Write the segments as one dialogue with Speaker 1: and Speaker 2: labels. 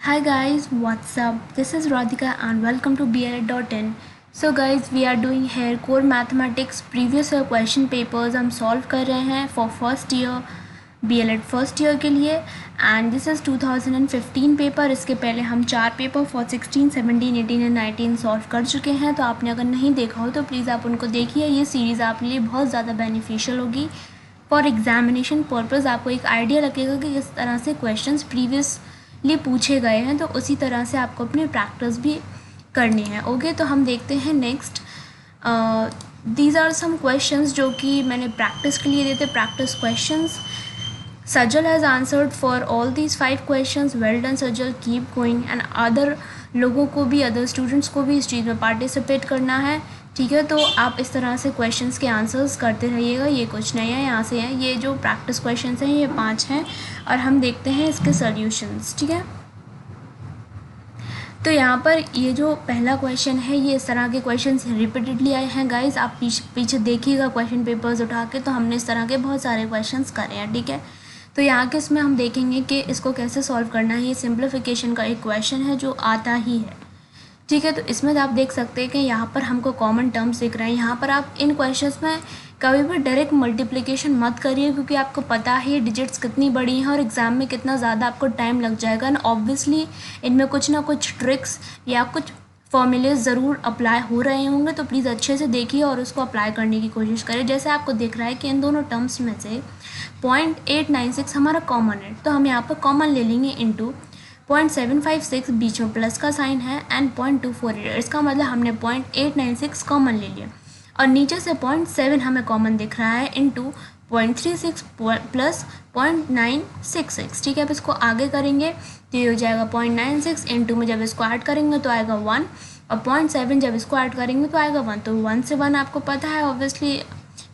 Speaker 1: Hi guys, what's up? This is Radhika and welcome to BLED.in. So guys, we are doing here core mathematics previous year question papers हम solve कर रहे हैं for first year BLED first year के लिए and this is 2015 paper. इसके पहले हम 4 paper for 16, 17, 18 and 19 solve कर चुके हैं. तो आपने अगर नहीं देखा हो तो प्लीज़ आप उनको देखिए. ये सीरीज़ आपके लिए बहुत ज़्यादा बेनिफिशियल होगी. फॉर एग्जामिनेशन पर्पज़ आपको एक आइडिया लगेगा कि किस तरह से क्वेश्चंस प्रीवियसली पूछे गए हैं, तो उसी तरह से आपको अपनी प्रैक्टिस भी करनी है. ओके, तो हम देखते हैं next. These are some questions जो कि मैंने प्रैक्टिस के लिए दिए थे, practice questions. Sajal has answered for all these 5 questions. Well done Sajal, keep going. And other लोगों को भी, अदर स्टूडेंट्स को भी इस चीज़ में पार्टिसिपेट करना है. ठीक है, तो आप इस तरह से क्वेश्चंस के आंसर्स करते रहिएगा. ये कुछ नहीं है, यहाँ से हैं. ये जो प्रैक्टिस क्वेश्चंस हैं ये 5 हैं और हम देखते हैं इसके सॉल्यूशंस. ठीक है, तो यहाँ पर ये जो पहला क्वेश्चन है ये इस तरह के क्वेश्चंस रिपीटेडली आए हैं. गाइस आप पीछे देखिएगा क्वेश्चन पेपर्स उठा के, तो हमने इस तरह के बहुत सारे क्वेश्चंस करे हैं. ठीक है, तो यहाँ के इसमें हम देखेंगे कि इसको कैसे सॉल्व करना है. ये सिंप्लीफिकेशन का एक क्वेश्चन है जो आता ही है. ठीक है, तो इसमें आप देख सकते हैं कि यहाँ पर हमको कॉमन टर्म्स दिख रहे हैं. यहाँ पर आप इन क्वेश्चंस में कभी भी डायरेक्ट मल्टीप्लिकेशन मत करिए, क्योंकि आपको पता है ये डिजिट्स कितनी बड़ी हैं और एग्ज़ाम में कितना ज़्यादा आपको टाइम लग जाएगा. एंड ऑब्वियसली इनमें कुछ ना कुछ ट्रिक्स या कुछ फॉर्मूलेज ज़रूर अप्लाई हो रहे होंगे, तो प्लीज़ अच्छे से देखिए और उसको अप्लाई करने की कोशिश करें. जैसे आपको दिख रहा है कि इन दोनों टर्म्स में से 0.896 हमारा कॉमन है, तो हम यहाँ पर कॉमन ले लेंगे इंटू 0.756, बीच में प्लस का साइन है, एंड 0.248. इसका मतलब हमने 0.896 कॉमन ले लिया और नीचे से 0.7 हमें कॉमन दिख रहा है इंटू 0.36 प्लस 0.966. ठीक है, अब इसको आगे करेंगे तो ये हो जाएगा 0.96 इंटू में जब इसको ऐड करेंगे तो आएगा 1 और 0.7 जब इसको ऐड करेंगे तो आएगा 1. तो 1 से 1 आपको पता है ऑब्वियसली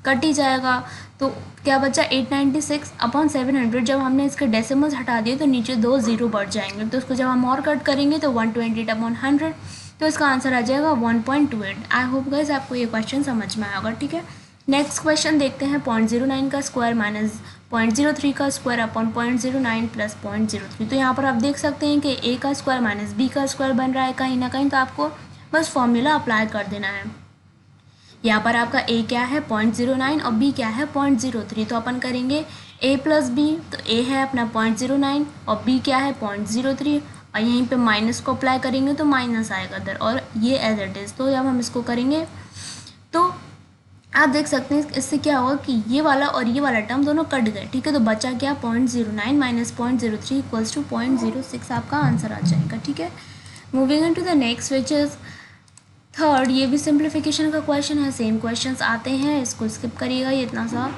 Speaker 1: कट ही जाएगा. तो क्या बचा 896 अपॉन 700. जब हमने इसके डेसिमल्स हटा दिए तो नीचे 2 0 बढ़ जाएंगे, तो उसको जब हम और कट करेंगे तो 128 अपॉन 100. तो इसका आंसर आ जाएगा 1.28. आई होप गाइस आपको ये क्वेश्चन समझ में आएगा. ठीक है, नेक्स्ट क्वेश्चन देखते हैं. 0.09 का स्क्वायर माइनस 0.03 का स्क्वायर अपॉन 0.09 प्लस 0.03. तो यहाँ पर आप देख सकते हैं कि a का स्क्वायर माइनस b का स्क्वायर बन रहा है कहीं ना कहीं, तो आपको बस फॉर्मूला अप्लाई कर देना है. यहाँ पर आपका a क्या है 0.09 और b क्या है 0.03. तो अपन करेंगे a प्लस b, तो a है अपना 0.09 और b क्या है 0.03 और यहीं पे माइनस को अप्लाई करेंगे तो माइनस आएगा इधर और ये एज इट इज़. तो जब हम इसको करेंगे तो आप देख सकते हैं इससे क्या होगा कि ये वाला और ये वाला टर्म दोनों कट गए. ठीक है, तो बचा क्या 0.09 माइनस 0.03 इक्वल्स टू 0.06. आपका आंसर आ जाएगा. ठीक है, moving on to the next which is third. ये भी सिंप्लीफिकेशन का क्वेश्चन है, सेम क्वेश्चंस आते हैं, इसको स्किप करिएगा ये इतना सा.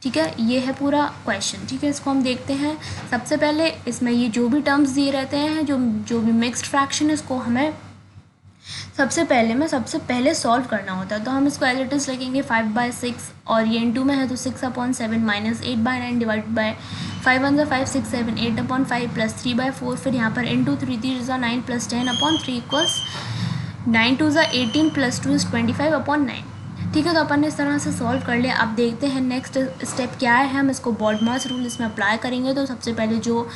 Speaker 1: ठीक है, ये है पूरा क्वेश्चन. ठीक है, इसको हम देखते हैं. सबसे पहले इसमें ये जो भी टर्म्स दिए रहते हैं, जो भी मिक्स्ड फ्रैक्शन है, इसको हमें सबसे पहले सॉल्व करना होता है. तो हम इसको एज इट इज़ लिखेंगे 5/6 और ये इंटू में है तो 6/7 माइनस 8/9 डिवाइड बाई 5 1 5 6 7 8/5 प्लस 3/4. फिर यहाँ पर into 3 3 9 plus 10/3 equals 9 2 18 plus 2 is 25/9. ठीक है, तो अपन ने इस तरह से सॉल्व कर लिया. अब देखते हैं नेक्स्ट स्टेप क्या है. हम इसको बॉडमास रूल इसमें अप्लाई करेंगे. तो सबसे पहले जो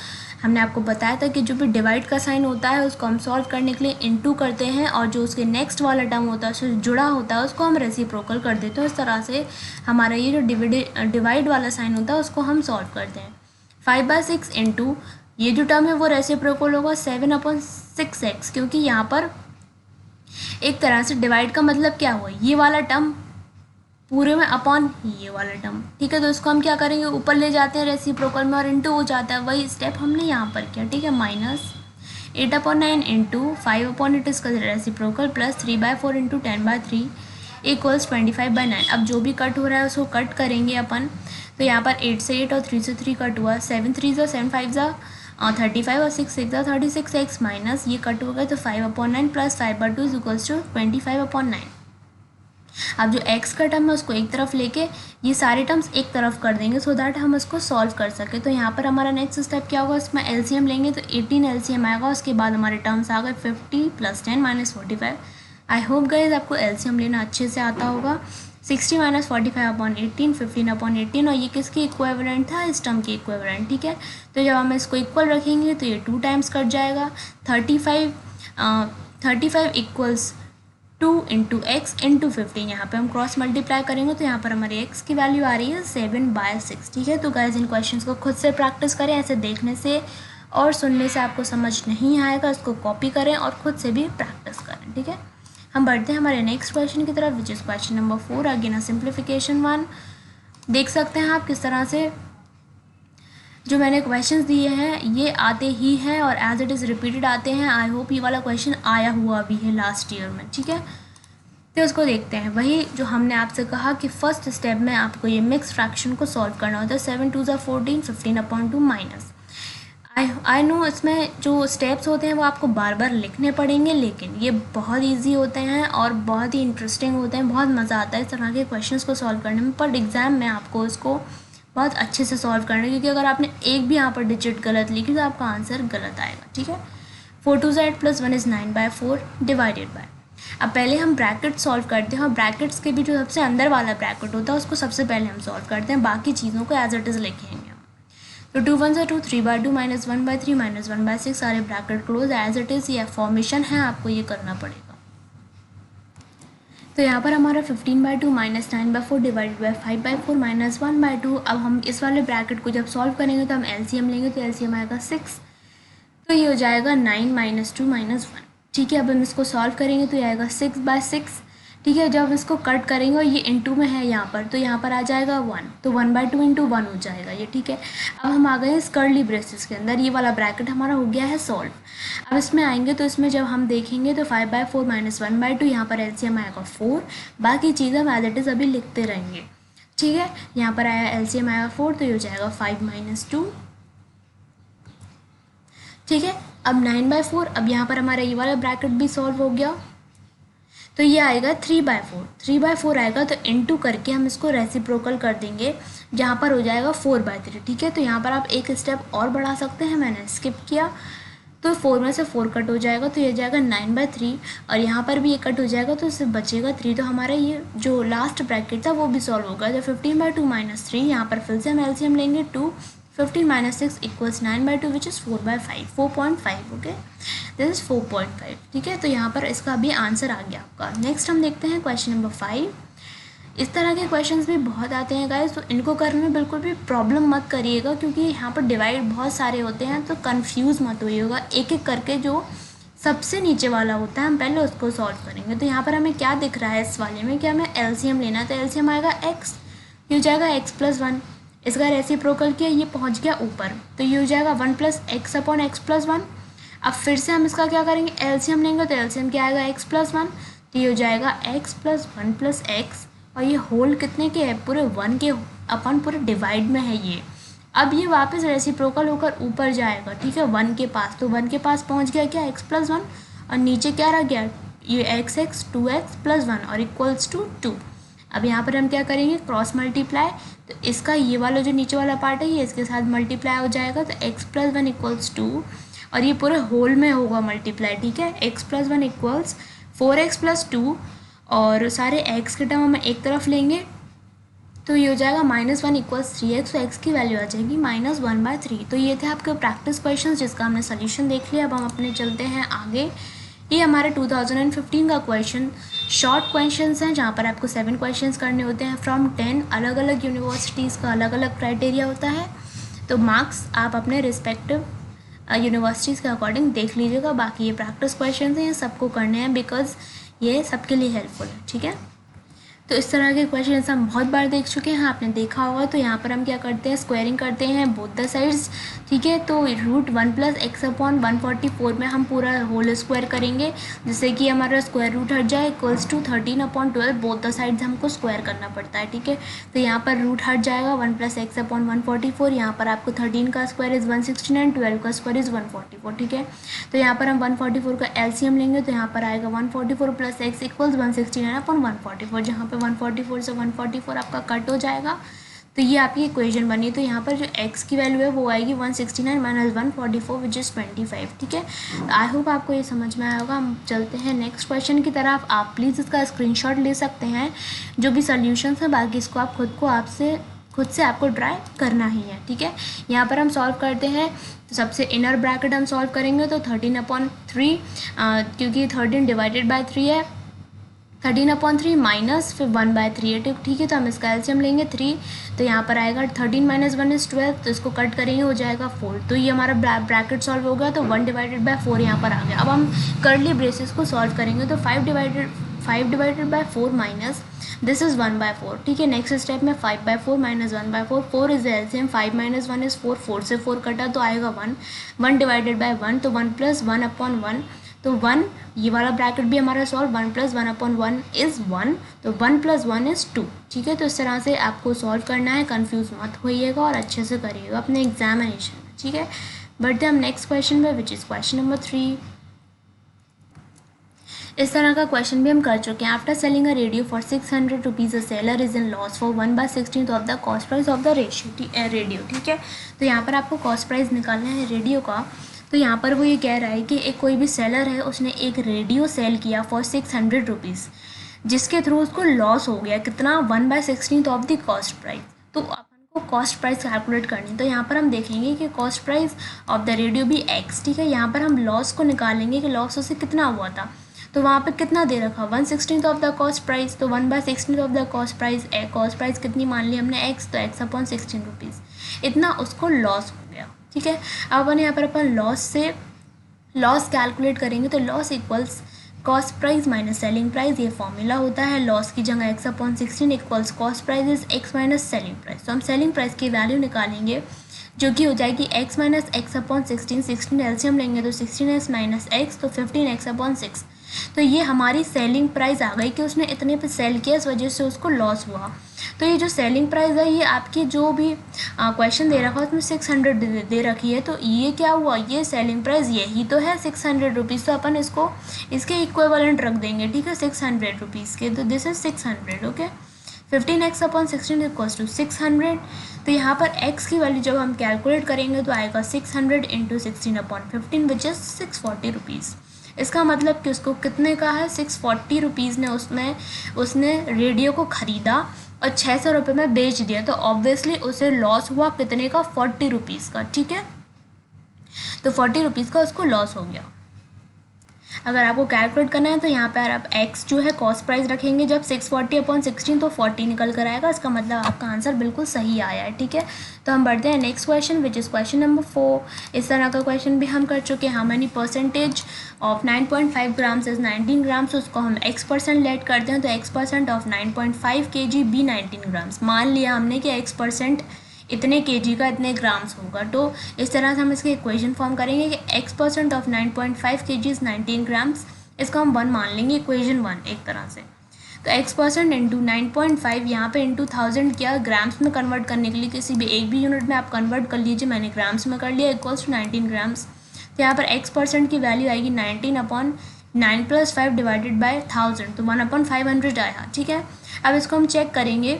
Speaker 1: हमने आपको बताया था कि जो भी डिवाइड का साइन होता है उसको हम सॉल्व करने के लिए इनटू करते हैं और जो उसके नेक्स्ट वाला टर्म होता है उससे जुड़ा होता है उसको हम रेसिप्रोकल कर देते हैं. इस तरह से हमारा ये जो डिवाइड वाला साइन होता है उसको हम सॉल्व करते हैं. 5/6 इंटू ये जो टर्म है वो रेसिप्रोकल होगा 7/6x, क्योंकि यहाँ पर एक तरह से डिवाइड का मतलब क्या हुआ, ये वाला टर्म पूरे में अपॉन ये वाला टर्म. ठीक है, तो इसको हम क्या करेंगे ऊपर ले जाते हैं रेसिप्रोकल में और इंटू हो जाता है. वही स्टेप हमने यहाँ पर किया. ठीक है, माइनस 8/9 इंटू 5/8 इसका रेसिप्रोकल प्लस 3/4 इंटू 10/3 इक्वल्स 25/9. अब जो भी कट हो रहा है उसको कट करेंगे अपन. तो यहाँ पर 8 से 8 और 3 से 3 कट हुआ, 7 3 7 5 35 और 6 6 36x माइनस ये कट हो गए तो 5/9 प्लस 5/2 इक्वल्स टू 25/9. अब जो x का टर्म है उसको एक तरफ लेके ये सारे टर्म्स एक तरफ कर देंगे सो दैट हम इसको सॉल्व कर सकें. तो यहाँ पर हमारा नेक्स्ट स्टेप क्या होगा, इसमें एलसीएम लेंगे तो 18 एलसीएम आएगा. उसके बाद हमारे टर्म्स आ गए 50 plus 10 minus 45. I hope guys आपको एलसीएम लेना अच्छे से आता होगा. 60 माइनस 45/18, 15/18, और ये किसकी इक्विवेलेंट था, इस टर्म की इक्विवेलेंट, ठीक है। तो जब हम इसको इक्वल रखेंगे तो ये 2 टाइम्स कट जाएगा। 35 इक्वल्स 2 इंटू एक्स इंटू 15, यहाँ पे हम क्रॉस मल्टीप्लाई करेंगे तो यहाँ पर हमारी एक्स की वैल्यू आ रही है 7/6, ठीक है। तो गाइज इन क्वेश्चंस को खुद से प्रैक्टिस करें, ऐसे देखने से और सुनने से आपको समझ नहीं आएगा, इसको कॉपी करें और खुद से भी प्रैक्टिस करें, ठीक है। हम बढ़ते हैं हमारे नेक्स्ट क्वेश्चन की तरफ, which is question number 4, again a simplification 1। देख सकते हैं आप किस तरह से जो मैंने क्वेश्चंस दिए हैं ये आते ही हैं और एज इट इज़ रिपीटेड आते हैं। आई होप ये वाला क्वेश्चन आया हुआ भी है लास्ट ईयर में, ठीक है। तो उसको देखते हैं, वही जो हमने आपसे कहा कि फर्स्ट स्टेप में आपको ये मिक्स फ्रैक्शन को सॉल्व करना होता है। 7 2 14, 15/2 माइनस। आई नो इसमें जो स्टेप्स होते हैं वो आपको बार बार लिखने पड़ेंगे, लेकिन ये बहुत ईजी होते हैं और बहुत ही इंटरेस्टिंग होते हैं, बहुत मज़ा आता है इस तरह के क्वेश्चंस को सॉल्व करने में। पर एग्ज़ाम में आपको इसको बहुत अच्छे से सॉल्व करना है, क्योंकि अगर आपने एक भी यहाँ पर डिजिट गलत लिखी तो आपका आंसर गलत आएगा, ठीक है। 4 2 8 + 1 = 9/4 डिवाइडेड बाय। अब पहले हम ब्रैकेट सॉल्व करते हैं और ब्रैकेट्स के भी जो सबसे अंदर वाला ब्रैकेट होता है उसको सबसे पहले हम सॉल्व करते हैं, बाकी चीज़ों को एज इट इज़ लिखेंगे। तो 2 1 2, 3/2 - 1/3 - 1/6, सारे bracket close as it is. ये फॉर्मेशन है, आपको ये करना पड़ेगा। तो यहाँ पर हमारा 15/2 - 9/4 डिवाइडेड बाय 5/4 - 1/2। अब हम इस वाले ब्रैकेट को जब सॉल्व करेंगे तो हम एलसीएम लेंगे, तो एलसीएम आएगा 6, तो ये हो जाएगा 9 - 2 - 1, ठीक है। अब हम इसको सॉल्व करेंगे तो ये आएगा 6/6, ठीक है। जब हम इसको कट करेंगे और ये इंटू में है यहाँ पर, तो यहाँ पर आ जाएगा 1, तो 1/2 × 1 हो जाएगा ये, ठीक है। अब हम आ गए इस कर्ली ब्रेसेस के अंदर, ये वाला ब्रैकेट हमारा हो गया है सॉल्व। अब इसमें आएंगे तो इसमें जब हम देखेंगे तो 5/4 - 1/2, यहाँ पर एलसीएम आएगा 4, बाकी चीज़ें हम एज इट इज़ अभी लिखते रहेंगे, ठीक है। यहाँ पर आया एलसीएम आया 4, तो ये हो जाएगा 5 - 2, ठीक है। अब 9/4, अब यहाँ पर हमारा ये वाला ब्रैकेट भी सॉल्व हो गया, तो ये आएगा 3/4, 3/4 आएगा, तो इंटू करके हम इसको रेसिप्रोकल कर देंगे, जहाँ पर हो जाएगा 4/3, ठीक है। तो यहाँ पर आप एक स्टेप और बढ़ा सकते हैं, मैंने स्किप किया, तो 4 में से 4 कट हो जाएगा, तो ये जाएगा 9/3, और यहाँ पर भी ये कट हो जाएगा, तो इससे बचेगा 3। तो हमारा ये जो लास्ट ब्रैकेट था वो भी सॉल्व होगा। तो 15/2 - 3, यहाँ पर फिर से हम एलसीएम लेंगे 2, 15 - 6 = 9/2, which is 4/5, 4.5, okay, this is 4.5, ठीक है। तो यहाँ पर इसका भी आंसर आ गया आपका। नेक्स्ट हम देखते हैं क्वेश्चन नंबर 5। इस तरह के क्वेश्चंस भी बहुत आते हैं गाइस, तो इनको करने में बिल्कुल भी प्रॉब्लम मत करिएगा, क्योंकि यहाँ पर डिवाइड बहुत सारे होते हैं, तो कंफ्यूज मत होइएगा। एक एक करके जो सबसे नीचे वाला होता है हम पहले उसको सॉल्व करेंगे। तो यहाँ पर हमें क्या दिख रहा है इस वाले में कि हमें एलसीएम लेना है, तो एलसीएम आएगा x, ये हो जाएगा x + 1, इसका रेसिप्रोकल किया, ये पहुँच गया ऊपर, तो ये हो जाएगा 1 + x/x + 1। अब फिर से हम इसका क्या करेंगे, एलसीएम लेंगे, तो एलसीएम क्या आएगा x + 1, तो ये हो जाएगा x + 1 + x, और ये होल कितने के है, पूरे 1 के अपन पूरे डिवाइड में है ये। अब ये वापस रेसिप्रोकल होकर ऊपर जाएगा, ठीक है, 1 के पास, तो 1 के पास पहुंच गया क्या, x + 1, और नीचे क्या रह गया, ये x 2x + 1 और इक्वल्स टू 2। अब यहाँ पर हम क्या करेंगे, क्रॉस मल्टीप्लाई, तो इसका ये वाला जो नीचे वाला पार्ट है ये इसके साथ मल्टीप्लाई हो जाएगा, तो x + 1 = 2, और ये पूरे होल में होगा मल्टीप्लाई, ठीक है। x + 1 = 4x + 2, और सारे x के टर्म हम एक तरफ लेंगे, तो ये हो जाएगा -1 = 3x, तो x की वैल्यू आ जाएगी -1/3। तो ये थे आपके प्रैक्टिस क्वेश्चन जिसका हमने सोल्यूशन देख लिया। अब हम अपने चलते हैं आगे। ये हमारे 2015 का क्वेश्चन शॉर्ट क्वेश्चंस हैं, जहाँ पर आपको 7 क्वेश्चंस करने होते हैं फ्रॉम 10 अलग अलग यूनिवर्सिटीज़ का अलग अलग क्राइटेरिया होता है। तो मार्क्स आप अपने रिस्पेक्टिव यूनिवर्सिटीज़ के अकॉर्डिंग देख लीजिएगा। बाकी ये प्रैक्टिस क्वेश्चन हैं, ये सबको करने हैं, बिकॉज ये सबके लिए हेल्पफुल है, ठीक है। तो इस तरह के क्वेश्चन हम बहुत बार देख चुके हैं, आपने देखा होगा। तो यहाँ पर हम क्या करते हैं, स्क्वायरिंग करते हैं बोथ द साइड्स, ठीक है। तो √1 + x/144 में हम पूरा होल स्क्वायर करेंगे, जिससे कि हमारा स्क्वायर रूट हट जाए, = 13/12, बोथ द साइड्स हमको स्क्वायर करना पड़ता है, ठीक है। तो यहाँ पर रूट हट जाएगा, 1 + x/144, यहाँ पर आपको 13 का स्क्वायर = 169, 12 का स्क्वायर = 144, ठीक है। तो यहाँ पर हम 144 का एलसीएम लेंगे, तो यहाँ पर आएगा 144 + x = 169/144, जहाँ पे 144 से 144 आपका कट हो जाएगा, तो ये आपकी इक्वेशन बनी। तो यहाँ पर जो x की वैल्यू है वो आएगी 169 माइनस 144 विच इज़ 25। ठीक है, आई होप आपको ये समझ में आया होगा। हम चलते हैं नेक्स्ट क्वेश्चन की तरफ। आप प्लीज़ इसका स्क्रीनशॉट ले सकते हैं, जो भी सॉल्यूशंस हैं, बाकी इसको आप खुद से आपको ट्राई करना ही है। ठीक है, यहाँ पर हम सॉल्व करते हैं। तो सबसे इनर ब्रैकेट हम सॉल्व करेंगे तो 13/3, क्योंकि 13 डिवाइडेड बाय 3 है, 13/3 माइनस फिर 1/3 है। ठीक है, तो हम इसका एलसीएम लेंगे 3, तो यहाँ पर आएगा 13 माइनस 1 इज़ 12, तो इसको कट करेंगे हो जाएगा 4। तो ये हमारा ब्रैकेट सॉल्व हो गया। तो 1 डिवाइडेड बाय 4 यहाँ पर आ गया। अब हम कर्ली ब्रेसेस को सॉल्व करेंगे तो 5 divided by 4 minus this is 1/4। ठीक है, नेक्स्ट स्टेप में 5/4 minus 1/4, 4 is LCM, 5 minus 1 is 4, 4 से 4 कटा तो आएगा 1, 1 डिवाइडेड बाय 1, तो 1 प्लस 1/1, तो 1, ये वाला ब्रैकेट भी हमारा सॉल्व, 1 प्लस 1/1 इज़ 1, तो 1 प्लस 1 इज़ 2। ठीक है, तो इस तरह से आपको सॉल्व करना है, कंफ्यूज मत होइएगा और अच्छे से करिएगा अपने एग्जामिनेशन में। ठीक है, बढ़ते हम नेक्स्ट क्वेश्चन में, विच इज़ क्वेश्चन नंबर 3। इस तरह का क्वेश्चन भी हम कर चुके हैं। After selling a radio for 600 rupees, a seller is in loss for 1/16 of the cost price of the radio. ठीक है, तो यहाँ पर आपको कॉस्ट प्राइस निकालना है रेडियो का। तो यहाँ पर वो ये कह रहा है कि एक कोई भी सेलर है, उसने एक रेडियो सेल किया फॉर 600 रुपीज़, जिसके थ्रू उसको लॉस हो गया कितना, 1/16 ऑफ द कॉस्ट प्राइस। तो अपन को कॉस्ट प्राइस कैलकुलेट करनी। तो यहाँ पर हम देखेंगे कि cost price of the radio भी x। ठीक है, यहाँ पर हम लॉस को निकालेंगे कि लॉस उससे कितना हुआ था। तो वहाँ पे कितना दे रखा, 1/16 ऑफ द कॉस्ट प्राइस, तो 1/16 ऑफ द कॉस्ट प्राइस कितनी मान ली हमने, x, तो x/16 रुपीज़, इतना उसको लॉस हो गया। ठीक है, अब अपन यहाँ पर अपन लॉस कैलकुलेट करेंगे। तो loss equals cost price minus selling price, ये फॉर्मूला होता है। लॉस की जगह x/16 equals cost price is x minus selling price. तो हम सेलिंग प्राइस की वैल्यू निकालेंगे, जो कि हो जाएगी x माइनस x/16, 16 एलसीएम लेंगे तो 16x माइनस x, तो 15x/6। तो ये हमारी सेलिंग प्राइस आ गई कि उसने इतने पे सेल किया, इस वजह से उसको लॉस हुआ। तो ये जो सेलिंग प्राइस है, ये आपकी जो भी क्वेश्चन दे रखा है उसमें 600 दे रखी है। तो ये क्या हुआ, ये सेलिंग प्राइस यही तो है 600 रुपीज़। तो अपन इसको इसके इक्विवेलेंट रख देंगे। ठीक है, 600 रुपीज़ के, तो this is 600। Okay, 15x/16 equals to 600। तो यहाँ पर x की वैल्यू जब हम कैलकुलेट करेंगे तो आएगा 600 इंटू 16/15 विच इज़ 640 रुपीज़। इसका मतलब कि उसको कितने का है, 640 रुपीज़ ने उसने रेडियो को ख़रीदा और 600 रुपये में बेच दिया। तो ऑब्वियसली उसे लॉस हुआ कितने का, 40 रुपीज़ का। ठीक है, तो 40 रुपीज़ का उसको लॉस हो गया। अगर आपको कैलकुलेट करना है तो यहाँ पर आप x जो है कॉस्ट प्राइस रखेंगे, जब 640/16 तो 40 निकल कर आएगा। इसका मतलब आपका आंसर बिल्कुल सही आया है। ठीक है, तो हम बढ़ते हैं next question, which is question number 4। इस तरह का क्वेश्चन भी हम कर चुके हैं। How many percentage of 9.5 grams is 19 grams. उसको हम x% लेट करते हैं, तो x% of 9.5 kg be 19 grams. मान लिया हमने कि x% इतने kg का इतने ग्राम्स होगा। तो इस तरह से हम इसके इक्वेशन फॉर्म करेंगे कि x% of 9.5 kg is 19 grams. इसको हम 1 मान लेंगे, इक्वेशन 1 एक तरह से। तो x% इंटू 9.5, यहाँ पे इंटू 1000 किया, ग्राम्स में कन्वर्ट करने के लिए किसी भी एक भी यूनिट में आप कन्वर्ट कर लीजिए। मैंने ग्राम्स में कर लिया, इक्वल्स टू 19 ग्राम्स। तो यहाँ पर x% की वैल्यू आएगी 19/9 प्लस 5 डिवाइडेड बाई 1000, तो 1/500 आया। ठीक है, अब इसको हम चेक करेंगे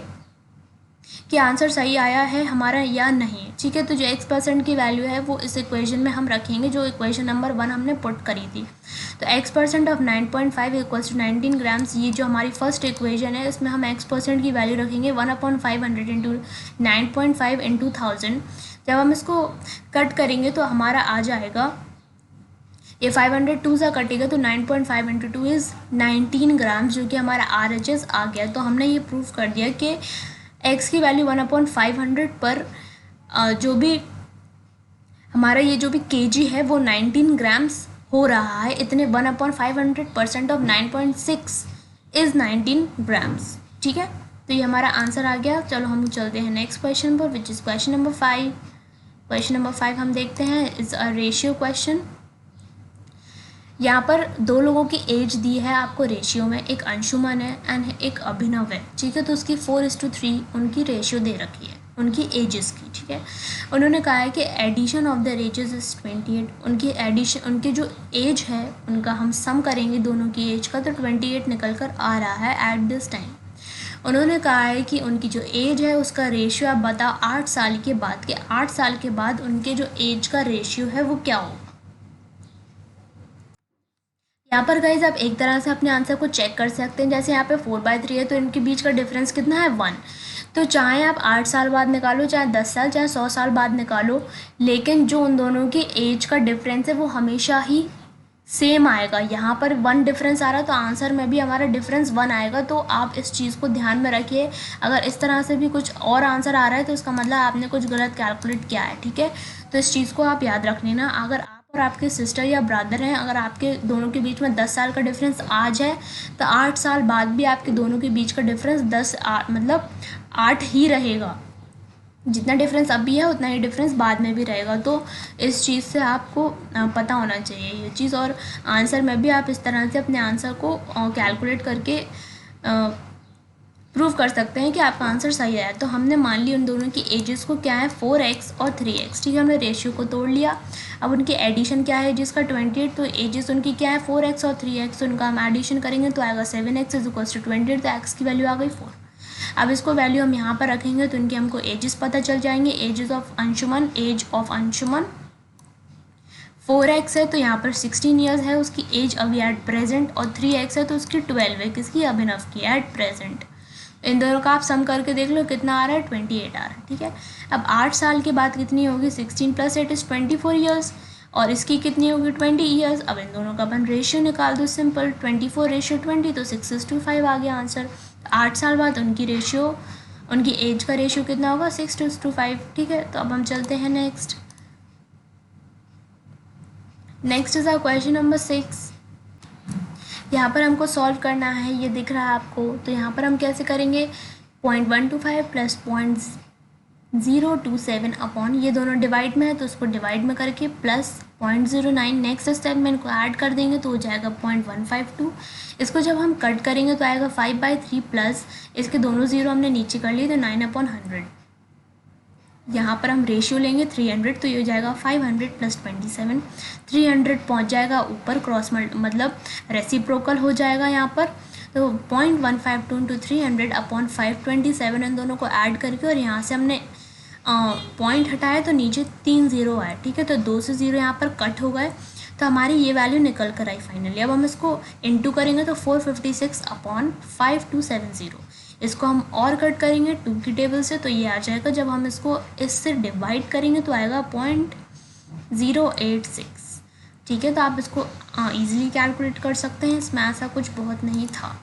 Speaker 1: कि आंसर सही आया है हमारा या नहीं। ठीक है, तो जो x% की वैल्यू है वो इस इक्वेशन में हम रखेंगे, जो इक्वेशन नंबर 1 हमने पुट करी थी। तो x% of 9.5 equals to 19 grams, ये जो हमारी फर्स्ट इक्वेशन है, इसमें हम x% की वैल्यू रखेंगे 1/500 इंटू 9.5 इंटू 1000। जब हम इसको कट करेंगे तो हमारा आ जाएगा, ये 502 से कटेगा तो 9.5 इंटू 2 इज़ 19 ग्राम्स, जो कि हमारा RHS आ गया। तो हमने ये प्रूव कर दिया कि x की वैल्यू 1/500 पर जो भी हमारा ये जो भी kg है वो 19 ग्राम्स हो रहा है। इतने 1/500% ऑफ 9.6 इज़ 19 ग्राम्स। ठीक है, तो ये हमारा आंसर आ गया। चलो हम चलते हैं नेक्स्ट क्वेश्चन पर, which is question number 5। Question number 5 हम देखते हैं, इज़ अ रेशियो क्वेश्चन। यहाँ पर दो लोगों की एज दी है आपको रेशियो में, एक अंशुमन है एंड एक अभिनव है। ठीक है, तो उसकी 4:3 उनकी रेशियो दे रखी है उनकी एजेस की। ठीक है, उन्होंने कहा है कि addition of the ages is 28। उनकी जो एज है उनका हम सम करेंगे दोनों की एज का, तो 28 निकल कर आ रहा है एट दिस टाइम। उन्होंने कहा है कि उनकी जो एज है उसका रेशियो आप बताओ 8 साल के बाद के 8 साल के बाद उनके जो एज का रेशियो है वो क्या होगा। यहाँ पर गाइज आप एक तरह से अपने आंसर को चेक कर सकते हैं। जैसे यहाँ पे 4/3 है तो इनके बीच का डिफरेंस कितना है 1। तो चाहे आप 8 साल बाद निकालो, चाहे 10 साल, चाहे 100 साल बाद निकालो, लेकिन जो उन दोनों की एज का डिफरेंस है वो हमेशा ही सेम आएगा। यहाँ पर 1 डिफरेंस आ रहा है तो आंसर में भी हमारा डिफरेंस 1 आएगा। तो आप इस चीज़ को ध्यान में रखिए। अगर इस तरह से भी कुछ और आंसर आ रहा है तो इसका मतलब आपने कुछ गलत कैलकुलेट किया है, ठीक है। तो इस चीज़ को आप याद रख लेना। अगर आप और आपके सिस्टर या ब्रदर हैं, अगर आपके दोनों के बीच में 10 साल का डिफरेंस आज है तो 8 साल बाद भी आपके दोनों के बीच का डिफरेंस 8 ही रहेगा। जितना डिफरेंस अभी है उतना ही डिफरेंस बाद में भी रहेगा। तो इस चीज़ से आपको पता होना चाहिए ये चीज़। और आंसर में भी आप इस तरह से अपने आंसर को कैलकुलेट करके प्रूव कर सकते हैं कि आपका आंसर सही है। तो हमने मान ली उन दोनों की एजेस को क्या है 4x और 3x, ठीक है। हमने रेशियो को तोड़ लिया। अब उनकी एडिशन क्या है जिसका 28, तो एजेस उनकी क्या है 4x और 3x, उनका हम एडिशन करेंगे तो आएगा 7x इज इक्वल टू 28, तो x की वैल्यू आ गई 4। अब इसको वैल्यू हम यहाँ पर रखेंगे तो इनके हमको एजेस पता चल जाएंगे। एज ऑफ अंशुमन 4x है तो यहाँ पर 16 ईयर्स है उसकी एज अभी एट प्रेजेंट, और 3x है तो उसकी 12 है किसकी, अभिनव की, एट प्रेजेंट। इन दोनों का आप सम करके देख लो कितना आ रहा है 28 आ रहा है, ठीक है। अब 8 साल के बाद कितनी होगी 16 + 8 इज 24 ईयर्स, और इसकी कितनी होगी 20 ईयर्स। अब इन दोनों का अपन रेशियो निकाल दो सिंपल, 24/20 तो 6:5 आ गया आंसर। 8 साल बाद उनकी एज का रेशियो कितना होगा 6:5, ठीक है। तो अब हम चलते हैं next is our question number 6। यहाँ पर हमको सॉल्व करना है, ये दिख रहा है आपको। तो यहाँ पर हम कैसे करेंगे 0.125 + 0.027 अपॉन, ये दोनों डिवाइड में है तो उसको डिवाइड में करके प्लस 0.09, नेक्स्ट स्टेप में इनको ऐड कर देंगे तो हो जाएगा 0.152। इसको जब हम कट करेंगे तो आएगा 5/3 प्लस इसके दोनों जीरो हमने नीचे कर लिए तो 9/100। यहाँ पर हम रेशियो लेंगे 300 तो ये हो जाएगा 500 + 27, 300 पहुँच जाएगा ऊपर, क्रॉस मतलब रेसिप्रोकल हो जाएगा यहाँ पर। तो 0.152 × 300 अपॉन 527 इन दोनों को ऐड करके, और यहाँ से हमने पॉइंट हटाया तो नीचे 3 0 आए, ठीक है। तो 2 से 0 यहाँ पर कट हो गए तो हमारी ये वैल्यू निकल कर आई फाइनली। अब हम इसको इंटू करेंगे तो 456 अपॉन 5270, इसको हम और कट करेंगे 2 की टेबल से तो ये आ जाएगा। जब हम इसको इससे डिवाइड करेंगे तो आएगा 0.086, ठीक है। तो आप इसको ईजिली कैलकुलेट कर सकते हैं, इसमें ऐसा कुछ बहुत नहीं था।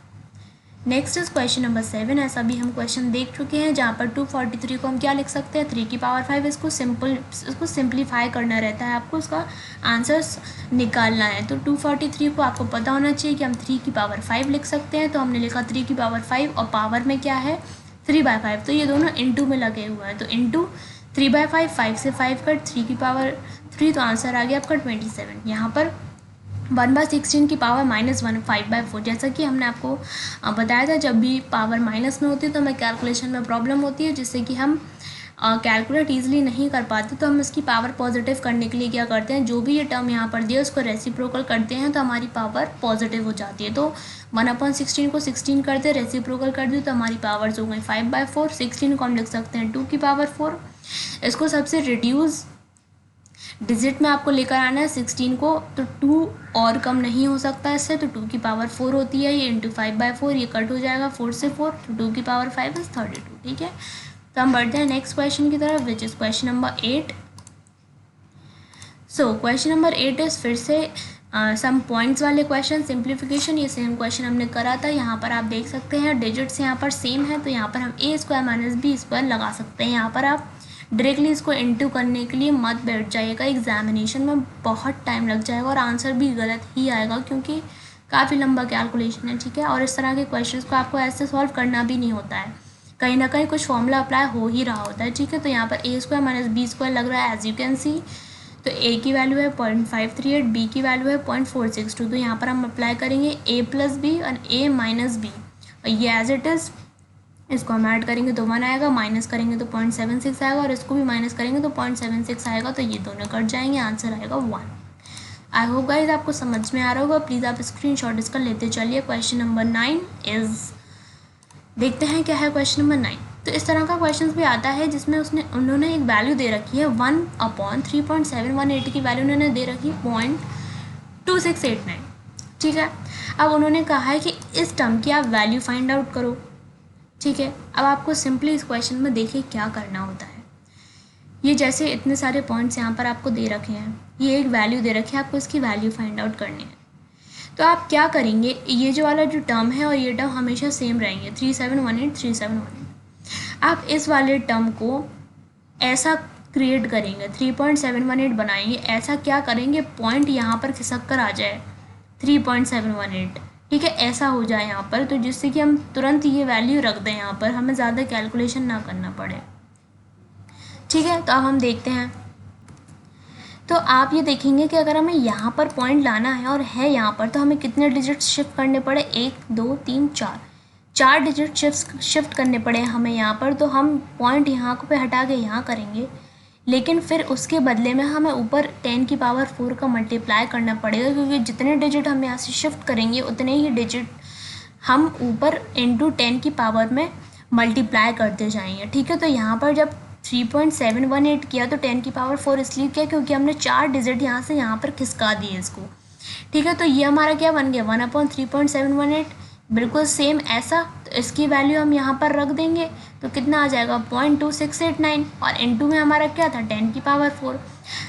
Speaker 1: Next is question number 7। ऐसा भी हम क्वेश्चन देख चुके हैं जहाँ पर 243 को हम क्या लिख सकते हैं 3 की पावर 5। इसको सिंप्लीफाई करना रहता है, आपको उसका आंसर्स निकालना है। तो 243 को आपको पता होना चाहिए कि हम 3 की पावर 5 लिख सकते हैं। तो हमने लिखा 3 की पावर 5 और पावर में क्या है 3/5, तो ये दोनों इंटू में लगे हुए हैं। तो इंटू 3/5, 5 से 5 कट 3 की पावर 3, तो आंसर आ गया आपका 27। यहाँ पर 1/16 की पावर -1 5/4, जैसा कि हमने आपको बताया था जब भी पावर माइनस में होती है तो हमें कैलकुलेशन में प्रॉब्लम होती है, जिससे कि हम कैलकुलेट ईजिली नहीं कर पाते। तो हम इसकी पावर पॉजिटिव करने के लिए क्या करते हैं, जो भी ये टर्म यहाँ पर दिया उसको रेसिप्रोकल करते हैं तो हमारी पावर पॉजिटिव हो जाती है। तो 1/16 को 16 करते हैं, रेसिप्रोकल कर दी तो हमारी पावर्स हो गई 5/4। 16 को हम लिख सकते हैं 2 की पावर 4। इसको सबसे रिड्यूस डिजिट में आपको लेकर आना है 16 को, तो 2 और कम नहीं हो सकता इससे, तो 2 की पावर 4 होती है, ये इंटू 5/4, ये कट हो जाएगा 4 से 4, तो 2 की पावर 5 इज 32, ठीक है। तो हम बढ़ते हैं नेक्स्ट क्वेश्चन की तरफ, which is question number 8। So question number 8 is फिर से सम पॉइंट्स वाले क्वेश्चन, सिंप्लीफिकेशन। ये सेम क्वेश्चन हमने करा था। यहाँ पर आप देख सकते हैं डिजिट्स यहाँ पर सेम है, तो यहाँ पर हम a² - b² लगा सकते हैं। यहाँ पर आप डायरेक्टली इसको इंटू करने के लिए मत बैठ जाइएगा, एग्जामिनेशन में बहुत टाइम लग जाएगा और आंसर भी गलत ही आएगा क्योंकि काफ़ी लंबा कैलकुलेशन है, ठीक है। और इस तरह के क्वेश्चंस को आपको ऐसे सॉल्व करना भी नहीं होता है, कहीं ना कहीं कुछ फॉर्मूला अप्लाई हो ही रहा होता है, ठीक है। तो यहाँ पर a² - b² लग रहा है एज यू कैन सी। तो a की वैल्यू है 0.538, b की वैल्यू है 0.462। तो यहाँ पर हम अप्लाई करेंगे a + b और a - b, और ये एज इट इज़। इसको हम ऐड करेंगे तो 1 आएगा, माइनस करेंगे तो 0.76 आएगा, और इसको भी माइनस करेंगे तो 0.76 आएगा, तो ये दोनों कट जाएंगे, आंसर आएगा 1। आई होप गाइज आपको समझ में आ रहा होगा। प्लीज़ आप स्क्रीनशॉट इसका लेते चलिए। क्वेश्चन नंबर 9 इज देखते हैं क्या है क्वेश्चन नंबर 9। तो इस तरह का क्वेश्चन भी आता है जिसमें उन्होंने एक वैल्यू दे रखी है 1/3.718 की वैल्यू उन्होंने दे रखी 0.2689। ठीक है, अब उन्होंने कहा है कि इस टर्म की आप वैल्यू फाइंड आउट करो। ठीक है, अब आपको सिंपली इस क्वेश्चन में देखिए क्या करना होता है। ये जैसे इतने सारे पॉइंट्स यहाँ पर आपको दे रखे हैं, ये एक वैल्यू दे रखी है, आपको इसकी वैल्यू फाइंड आउट करनी है। तो आप क्या करेंगे, ये जो वाला जो टर्म है और ये टर्म हमेशा सेम रहेंगे 3718। आप इस वाले टर्म को ऐसा क्रिएट करेंगे 3.718 बनाएंगे। ऐसा क्या करेंगे, पॉइंट यहाँ पर खिसक कर आ जाए 3.718। ठीक है, ऐसा हो जाए यहाँ पर, तो जिससे कि हम तुरंत ये वैल्यू रख दें यहाँ पर, हमें ज़्यादा कैलकुलेशन ना करना पड़े। ठीक है, तो अब हम देखते हैं। तो आप ये देखेंगे कि अगर हमें यहाँ पर पॉइंट लाना है और है यहाँ पर, तो हमें कितने डिजिट्स शिफ्ट करने पड़े, 1 2 3 4 डिजिट शिफ्ट करने पड़े हमें यहाँ पर। तो हम पॉइंट यहाँ पे हटा के यहाँ करेंगे, लेकिन फिर उसके बदले में हमें ऊपर 10 की पावर 4 का मल्टीप्लाई करना पड़ेगा, क्योंकि जितने डिजिट हम यहाँ से शिफ्ट करेंगे उतने ही डिजिट हम ऊपर इंटू 10 की पावर में मल्टीप्लाई करते जाएंगे। ठीक है, तो यहाँ पर जब 3.718 किया तो 10 की पावर 4 इसलिए किया क्योंकि हमने 4 डिजिट यहाँ से यहाँ पर खिसका दिए इसको। ठीक है, तो ये हमारा क्या बन गया 1/3.718, बिल्कुल सेम ऐसा। तो इसकी वैल्यू हम यहाँ पर रख देंगे तो कितना आ जाएगा 0.2689, और इनटू में हमारा क्या था 10 की पावर 4।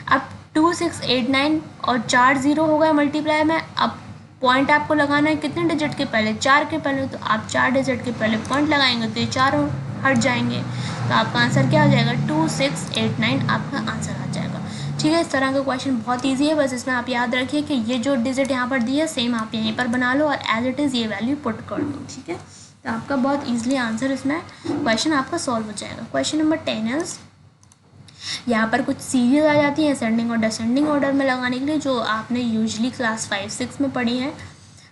Speaker 1: अब 2689 और 4 0 हो गए मल्टीप्लाई में। अब पॉइंट आपको लगाना है कितने डिजिट के पहले, 4 के पहले, तो आप 4 डिजिट के पहले पॉइंट लगाएंगे तो ये 4 हट जाएंगे, तो आपका आंसर क्या आ जाएगा 2689 आपका आंसर आ जाएगा। ठीक है, इस तरह का क्वेश्चन बहुत इजी है, बस इसमें आप याद रखिए कि ये जो डिजिट यहाँ पर दिया सेम आप यहीं पर बना लो और एज इट इज़ ये वैल्यू पुट कर दो। ठीक है, तो आपका बहुत ईजिली आंसर इसमें क्वेश्चन आपका सॉल्व हो जाएगा। क्वेश्चन नंबर 10 इज, यहाँ पर कुछ सीरीज आ जाती है असेंडिंग और डिसेंडिंग ऑर्डर में लगाने के लिए, जो आपने यूजली क्लास 5-6 में पढ़ी है।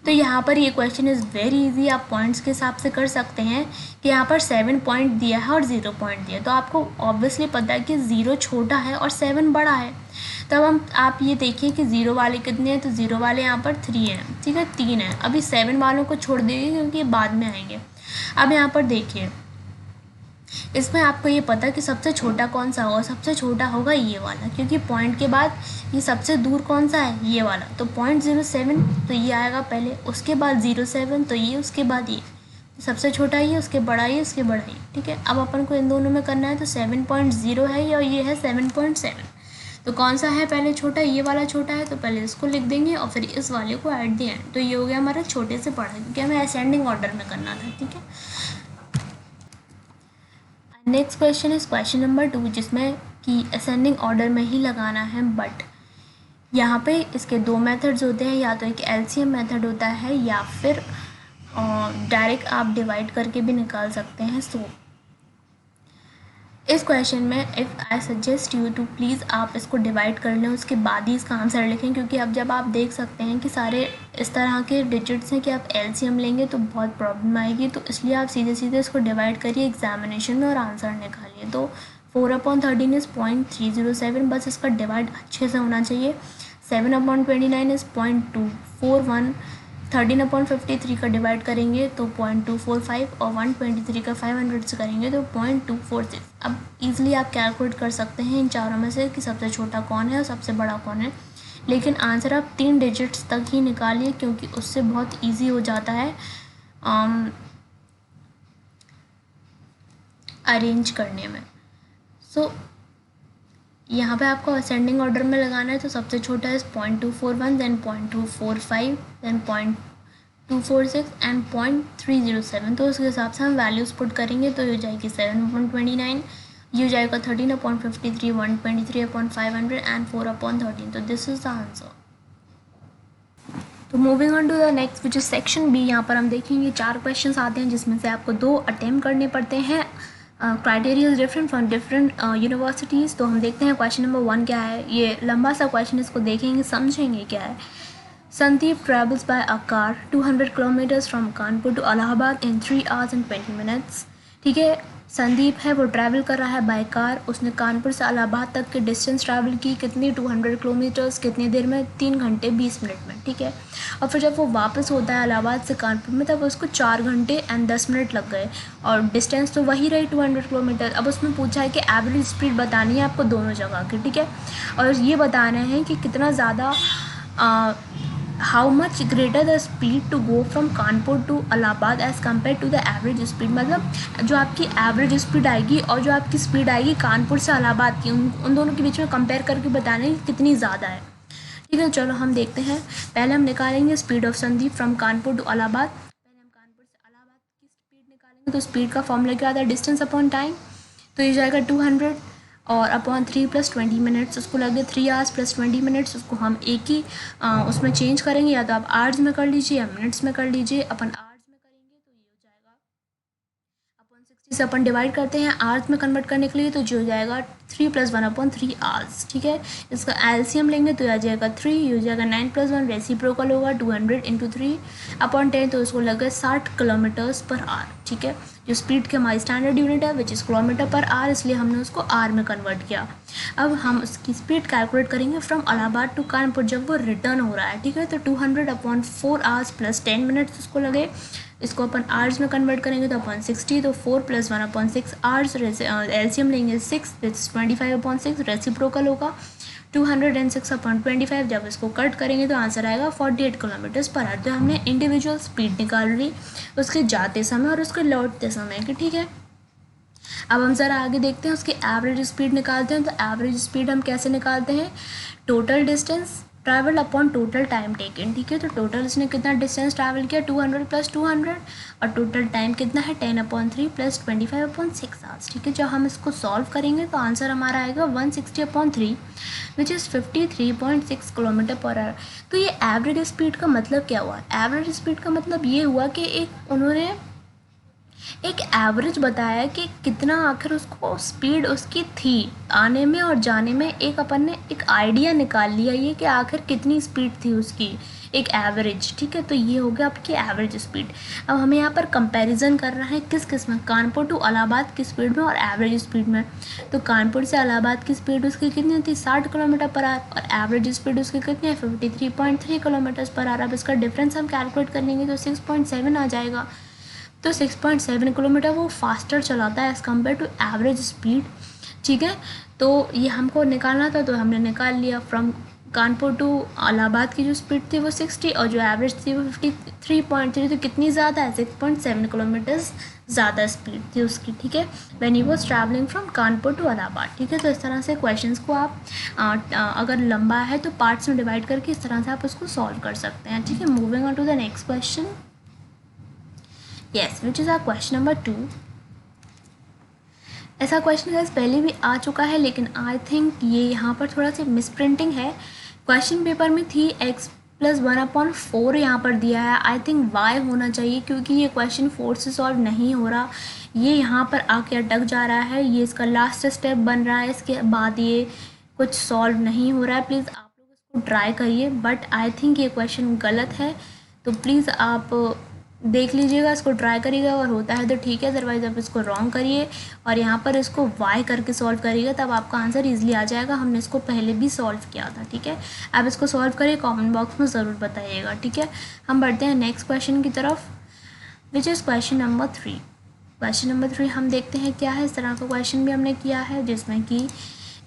Speaker 1: तो यहाँ पर ये क्वेश्चन इज़ वेरी इजी, आप पॉइंट्स के हिसाब से कर सकते हैं कि यहाँ पर 7 पॉइंट दिया है और 0 पॉइंट दिया है, तो आपको ऑब्वियसली पता है कि 0 छोटा है और 7 बड़ा है। तब आप ये देखिए कि 0 वाले कितने हैं, तो 0 वाले यहाँ पर 3 हैं। ठीक है, 3 है, अभी 7 वालों को छोड़ देंगे क्योंकि ये बाद में आएंगे। अब यहाँ पर देखिए, इसमें आपको ये पता कि सबसे छोटा कौन सा होगा, सबसे छोटा होगा ये वाला, क्योंकि पॉइंट के बाद ये सबसे दूर कौन सा है, ये वाला। तो 0.07 तो ये आएगा पहले, उसके बाद 0.7 तो ये, उसके बाद ये, तो सबसे छोटा ये, उसके बड़ा ये, उसके बड़ा ये। ठीक है, अब अपन को इन दोनों में करना है, तो 7.0 है ये और ये है 7.7, तो कौन सा है पहले छोटा, ये वाला छोटा है, तो पहले इसको लिख देंगे और फिर इस वाले को ऐड दिया। तो ये हो गया हमारा छोटे से बड़ा, क्योंकि हमें असेंडिंग ऑर्डर में करना था। ठीक है, next question is question number 2, जिसमें कि असेंडिंग ऑर्डर में ही लगाना है, बट यहाँ पे इसके 2 मेथड्स होते हैं, या तो एक एलसीएम मेथड होता है या फिर डायरेक्ट आप डिवाइड करके भी निकाल सकते हैं। सो इस क्वेश्चन में if I suggest you to please आप इसको डिवाइड कर लें, उसके बाद ही इसका आंसर लिखें, क्योंकि अब जब आप देख सकते हैं कि सारे इस तरह के डिजिट्स हैं कि आप एलसीएम लेंगे तो बहुत प्रॉब्लम आएगी, तो इसलिए आप सीधे सीधे इसको डिवाइड करिए एग्जामिनेशन में और आंसर निकालिए। तो 4/13 इज़ 0.307, बस इसका डिवाइड अच्छे से होना चाहिए। 7/29 इज़ 0.241, 13/53 का डिवाइड करेंगे तो 0.245, और 123 का 500 से करेंगे तो 0.246। अब इजीली आप कैलकुलेट कर सकते हैं इन चारों में से कि सबसे छोटा कौन है और सबसे बड़ा कौन है, लेकिन आंसर आप 3 डिजिट्स तक ही निकालिए, क्योंकि उससे बहुत इजी हो जाता है अरेंज करने में। सो यहाँ पे आपको असेंडिंग ऑर्डर में लगाना है, तो सबसे छोटा है 0.241, देन 0.245, देन 0.246 एंड 0.307। तो उसके हिसाब से हम वैल्यूज़ पुट करेंगे, तो ये हो जाएगी 7/29, ये हो जाएगा 13/53, 123/500 एंड 4/13। तो दिस इज द आंसर। तो moving on to the next which is section B, यहाँ पर हम देखेंगे 4 क्वेश्चंस आते हैं, जिसमें से आपको 2 अटेम्प्ट करने पड़ते हैं। Criteria is different from different universities. तो हम देखते हैं क्वेश्चन नंबर 1 क्या है। ये लंबा सा क्वेश्चन, इसको देखेंगे समझेंगे क्या है। Sandeep travels by a car 200 kilometres from Kanpur to Allahabad in 3 hours and 20 minutes। ठीक है, संदीप है वो ट्रैवल कर रहा है बाय कार, उसने कानपुर से इलाहाबाद तक की डिस्टेंस ट्रैवल की कितनी 200 किलोमीटर्स कितनी देर में 3 घंटे 20 मिनट में, ठीक है। और फिर जब वो वापस होता है इलाहाबाद से कानपुर में तब उसको 4 घंटे एंड 10 मिनट लग गए और डिस्टेंस तो वही रही 200 किलोमीटर। अब उसमें पूछा है कि एवरेज स्पीड बतानी है आपको दोनों जगह की, ठीक है। और ये बताना है कि कितना ज़्यादा how much greater the speed to go from Kanpur to Allahabad as compared to the average speed, मतलब जो आपकी एवरेज स्पीड आएगी और जो आपकी स्पीड आएगी कानपुर से इलाहाबाद की, उन दोनों के बीच में कंपेयर करके बताना है कि कितनी ज़्यादा है, ठीक है। चलो हम देखते हैं। पहले हम निकालेंगे speed of Sandeep from Kanpur to Allahabad. पहले हम कानपुर से इलाहाबाद की स्पीड निकालेंगे, तो स्पीड का फॉर्मूला क्या आता है, डिस्टेंस अपॉन टाइम, तो ये जाएगा 200 और अपॉन 3 + 20 मिनट्स, उसको लगे 3 आवर्स + 20 मिनट्स। उसको हम एक ही उसमें चेंज करेंगे, या तो आप आवर्स में कर लीजिए या मिनट्स में कर लीजिए। अपन आवर्स में करेंगे तो ये हो जाएगा अपॉन 60 से अपन डिवाइड करते हैं आवर्स में कन्वर्ट करने के लिए, तो जो हो जाएगा 3 + 1 अपॉन 3 आवर्स, ठीक है। इसका एलसीएम लेंगे तो आ जाएगा 3, ये हो जाएगा 9 + 1 रेसिप्रोकल होगा 200 × 3 अपॉन 10, तो उसको लगे 60 किलोमीटर्स पर आवर, ठीक है। जो स्पीड की हमारी स्टैंडर्ड यूनिट है which is kilometre per hour, इसलिए हमने उसको आर में कन्वर्ट किया। अब हम उसकी स्पीड कैलकुलेट करेंगे फ्रॉम इलाहाबाद टू कानपुर जब वो रिटर्न हो रहा है, ठीक है। तो 200 अपॉन 4 आवर्स + 10 मिनट्स उसको लगे, इसको अपन आवर्स में कन्वर्ट करेंगे तो अपन 60, तो 4 + 1 अपॉन 6 आवर्स, एलसीएम लेंगे 6, 25 अपॉन 6 रेसिप्रोकल होगा 206 अपॉन 25। जब इसको कट करेंगे तो आंसर आएगा 48 किलोमीटर्स पर आवर। तो हमने इंडिविजुअल स्पीड निकाल ली उसके जाते समय और उसके लौटते समय की, ठीक है। अब हम ज़रा आगे देखते हैं, उसकी एवरेज स्पीड निकालते हैं। तो एवरेज स्पीड हम कैसे निकालते हैं, total distance travel upon total time taken, ठीक है। तो टोटल इसने कितना डिस्टेंस ट्रैवल किया 200 + 200 और टोटल टाइम कितना है 10/3 + 25/6 आवर्स, ठीक है। जब हम इसको सॉल्व करेंगे तो आंसर हमारा आएगा 160/3 which is 53.6 kilometre per hour. तो ये एवरेज स्पीड का मतलब क्या हुआ, एवरेज स्पीड का मतलब ये हुआ कि उन्होंने एक एवरेज बताया कि कितना आखिर उसको स्पीड उसकी थी आने में और जाने में। एक अपन ने एक आइडिया निकाल लिया ये कि आखिर कितनी स्पीड थी उसकी, एक एवरेज, ठीक है। तो ये हो गया आपकी एवरेज स्पीड। अब हमें यहाँ पर कंपैरिजन करना है किस में, कानपुर टू इलाहाबाद की स्पीड में और एवरेज स्पीड में। तो कानपुर से इलाहाबाद की स्पीड उसकी कितनी थी 60 किलोमीटर पर आवर और एवरेज स्पीड उसकी कितनी है 53.3 किलोमीटर पर आवर। अब इसका डिफरेंस हम कैलकुलेट करेंगे तो 6.7 आ जाएगा। तो 6.7 किलोमीटर वो फास्टर चलाता है as compared to average speed, ठीक है। तो ये हमको निकालना था तो हमने निकाल लिया। फ्रॉम कानपुर टू इलाहाबाद की जो स्पीड थी वो 60 और जो एवरेज थी वो 53.3, तो कितनी ज़्यादा है 6.7 किलोमीटर्स ज़्यादा स्पीड थी उसकी, ठीक है, when he was travelling from Kanpur to Allahabad, ठीक है। तो इस तरह से क्वेश्चंस को आप अगर लंबा है तो पार्ट्स में डिवाइड करके इस तरह से आप उसको सॉल्व कर सकते हैं, ठीक है। Moving on to the next question, yes, which is our question number 2। ऐसा क्वेश्चन गाइस पहले भी आ चुका है लेकिन आई थिंक ये यहाँ पर थोड़ा सा मिसप्रिंटिंग है। क्वेश्चन पेपर में थी x + 1/4 यहाँ पर दिया है, आई थिंक y होना चाहिए क्योंकि ये क्वेश्चन 4 से सॉल्व नहीं हो रहा, ये यहाँ पर आके अटक जा रहा है, ये इसका लास्ट स्टेप बन रहा है, इसके बाद ये कुछ सॉल्व नहीं हो रहा है। प्लीज़ आप लोग इसको ट्राई करिए, बट आई थिंक ये क्वेश्चन गलत है, तो प्लीज़ आप देख लीजिएगा, इसको ट्राई करिएगा और होता है तो ठीक है, अदरवाइज़ आप इसको रॉन्ग करिए और यहाँ पर इसको वाई करके सॉल्व करिएगा, तब आपका आंसर ईजिली आ जाएगा। हमने इसको पहले भी सॉल्व किया था, ठीक है। आप इसको सॉल्व करिए, कमेंट बॉक्स में ज़रूर बताइएगा, ठीक है। हम बढ़ते हैं नेक्स्ट क्वेश्चन की तरफ which is question number 3। Question number 3 हम देखते हैं क्या है। इस तरह का क्वेश्चन भी हमने किया है जिसमें कि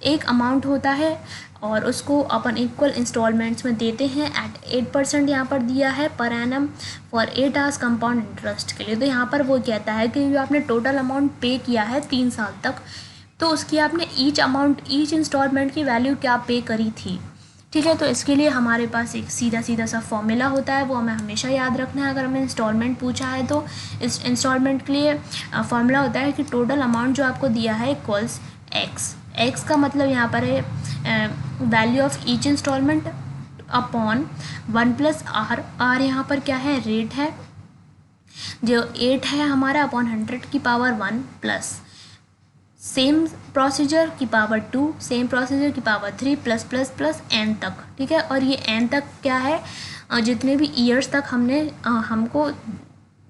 Speaker 1: एक अमाउंट होता है और उसको अपन इक्वल इंस्टॉलमेंट्स में देते हैं एट 8% यहाँ पर दिया है per annum for 8 hours compound interest के लिए। तो यहाँ पर वो कहता है कि जो आपने टोटल अमाउंट पे किया है 3 साल तक, तो उसकी आपने ईच इंस्टॉलमेंट की वैल्यू क्या पे करी थी, ठीक है। तो इसके लिए हमारे पास एक सीधा सा फॉर्मूला होता है, वो हमें हमेशा याद रखना है अगर हमें इंस्टॉलमेंट पूछा है तो। इस इंस्टॉलमेंट के लिए फॉर्मूला होता है कि टोटल अमाउंट जो आपको दिया है इक्वल्स एक्स का मतलब यहाँ पर है value of each instalment upon 1 + r यहाँ पर क्या है रेट है, जो 8 है हमारा अपॉन 100 की पावर 1 प्लस सेम प्रोसीजर की पावर 2 सेम प्रोसीजर की पावर 3 प्लस n तक, ठीक है। और ये n तक क्या है, जितने भी ईयर्स तक हमको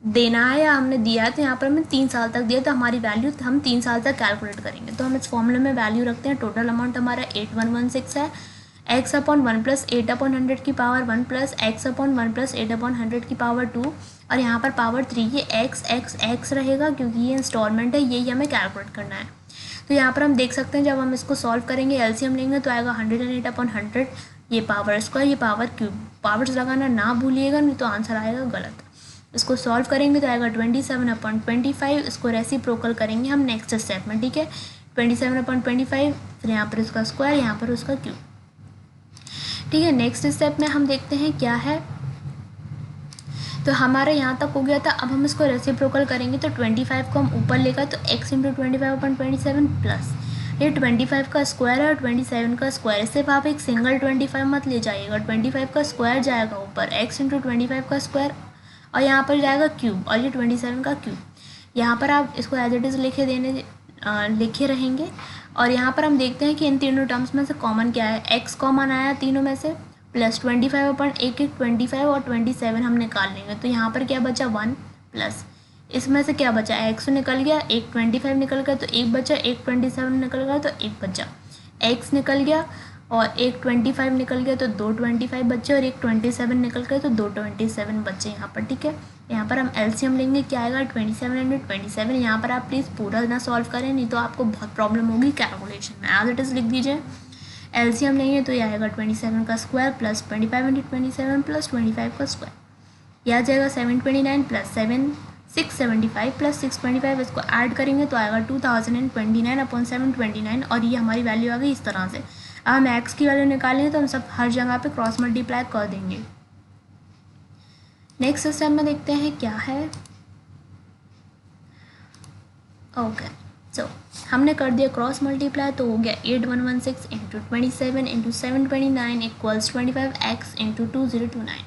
Speaker 1: देना है या हमने दिया है, तो यहाँ पर हमें 3 साल तक दिया, तो हमारी वैल्यू हम 3 साल तक कैलकुलेट करेंगे। तो हम इस फॉर्मूले में वैल्यू रखते हैं, टोटल अमाउंट हमारा 8116 है, x अपॉन 1 प्लस 8 अपॉन 100 की power 1 plus x upon 1 plus 8 upon 100 की पावर 2, और यहाँ पर पावर 3, ये x रहेगा क्योंकि ये इंस्टॉलमेंट है, यही हमें कैलकुलेट करना है। तो यहाँ पर हम देख सकते हैं जब हम इसको सॉल्व करेंगे एलसीएम लेंगे तो आएगा 108 अपॉन 100, ये पावर स्क्वायर, ये पावर क्यूब, पावर्स लगाना ना भूलिएगा नहीं तो आंसर आएगा गलत। इसको सॉल्व करेंगे तो आएगा 27 अपॉन 25, इसको रेसिप्रोकल करेंगे हम नेक्स्ट स्टेप में, ठीक है। 27 अपॉन 25, फिर यहाँ पर उसका स्क्वायर, यहाँ पर उसका क्यूब, ठीक है। नेक्स्ट स्टेप में हम देखते हैं क्या है। तो हमारा यहाँ तक हो गया था, अब हम इसको रेसिप्रोकल करेंगे तो 25 को हम ऊपर लेगा तो x इंटू 25 अपॉन 27 प्लस ये 25 का स्क्वायर है और 27 का स्क्वायर, सिर्फ आप एक सिंगल 25 मत ले जाइएगा, 25 का स्क्वायर जाएगा ऊपर, x इंटू 25 का स्क्वायर, और यहाँ पर जाएगा क्यूब, और ये 27 का क्यूब। यहाँ पर आप इसको एज इट इज़ लिखे रहेंगे। और यहाँ पर हम देखते हैं कि इन तीनों टर्म्स में से कॉमन क्या है, x कॉमन आया तीनों में से, प्लस 25 अपन एक 25 और 27 हम निकाल लेंगे, तो यहाँ पर क्या बचा 1 प्लस इसमें से क्या बचा, x निकल गया, एक 25 निकल गया तो एक बचा, एक 27 निकल गया तो एक बचा, x निकल गया और एक 25 निकल गया तो 2 25 बचे, और एक 27 निकल गया तो 2 27 बचे यहाँ पर, ठीक है। यहाँ पर हम एलसीएम लेंगे, क्या आएगा 27 इंटू 27। यहाँ पर आप प्लीज़ पूरा ना सॉल्व करें, नहीं तो आपको बहुत प्रॉब्लम होगी कैलकुलेशन में, एज इट इज़ लिख दीजिए। एलसीएम लेंगे तो ये आएगा 27 का स्क्वायर प्लस 25 इंटू 27 प्लस 25 का स्क्वायर, यह आ जाएगा 729 प्लस 675 प्लस 625, इसको ऐड करेंगे तो आएगा 2029 अपॉन 729, और ये हमारी वैल्यू आ गई इस तरह से। अब हम एक्स की वैल्यू निकालेंगे तो हम सब हर जगह पे क्रॉस मल्टीप्लाई कर देंगे। नेक्स्ट स्टेप में देखते हैं क्या है। ओके, सो हमने कर दिया क्रॉस मल्टीप्लाई, तो हो गया 8116 into 27 into 729 equals 25x into 2029।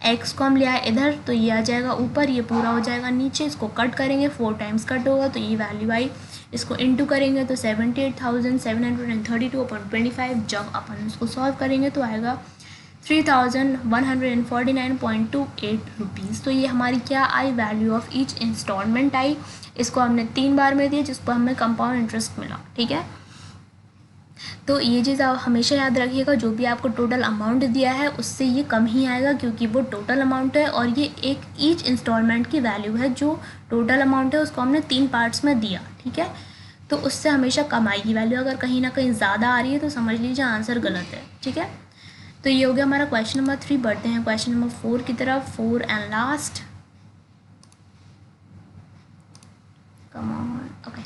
Speaker 1: X को हम ले आए इधर तो ये आ जाएगा ऊपर, ये पूरा हो जाएगा नीचे, इसको कट करेंगे 4 टाइम्स कट होगा तो ये वैल्यू आई, इसको इनटू करेंगे तो 78,732 अपॉन 25, जब अपन इसको सॉल्व करेंगे तो आएगा 3,149.28 रुपीज़। तो ये हमारी क्या आई, वैल्यू ऑफ ईच इंस्टॉलमेंट आई। इसको हमने 3 बार में दिया जिसको हमें कंपाउंड इंटरेस्ट मिला, ठीक है। तो ये चीज़ आप हमेशा याद रखिएगा, जो भी आपको टोटल अमाउंट दिया है उससे ये कम ही आएगा, क्योंकि वो टोटल अमाउंट है और ये एक ईच इंस्टॉलमेंट की वैल्यू है। जो टोटल अमाउंट है उसको हमने 3 पार्ट्स में दिया, ठीक है। तो उससे हमेशा कम आएगी वैल्यू, अगर कहीं ना कहीं ज़्यादा आ रही है तो समझ लीजिए आंसर गलत है, ठीक है। तो ये हो गया हमारा क्वेश्चन नंबर 3। बढ़ते हैं क्वेश्चन नंबर 4 की तरफ, 4 and last. Come on, okay.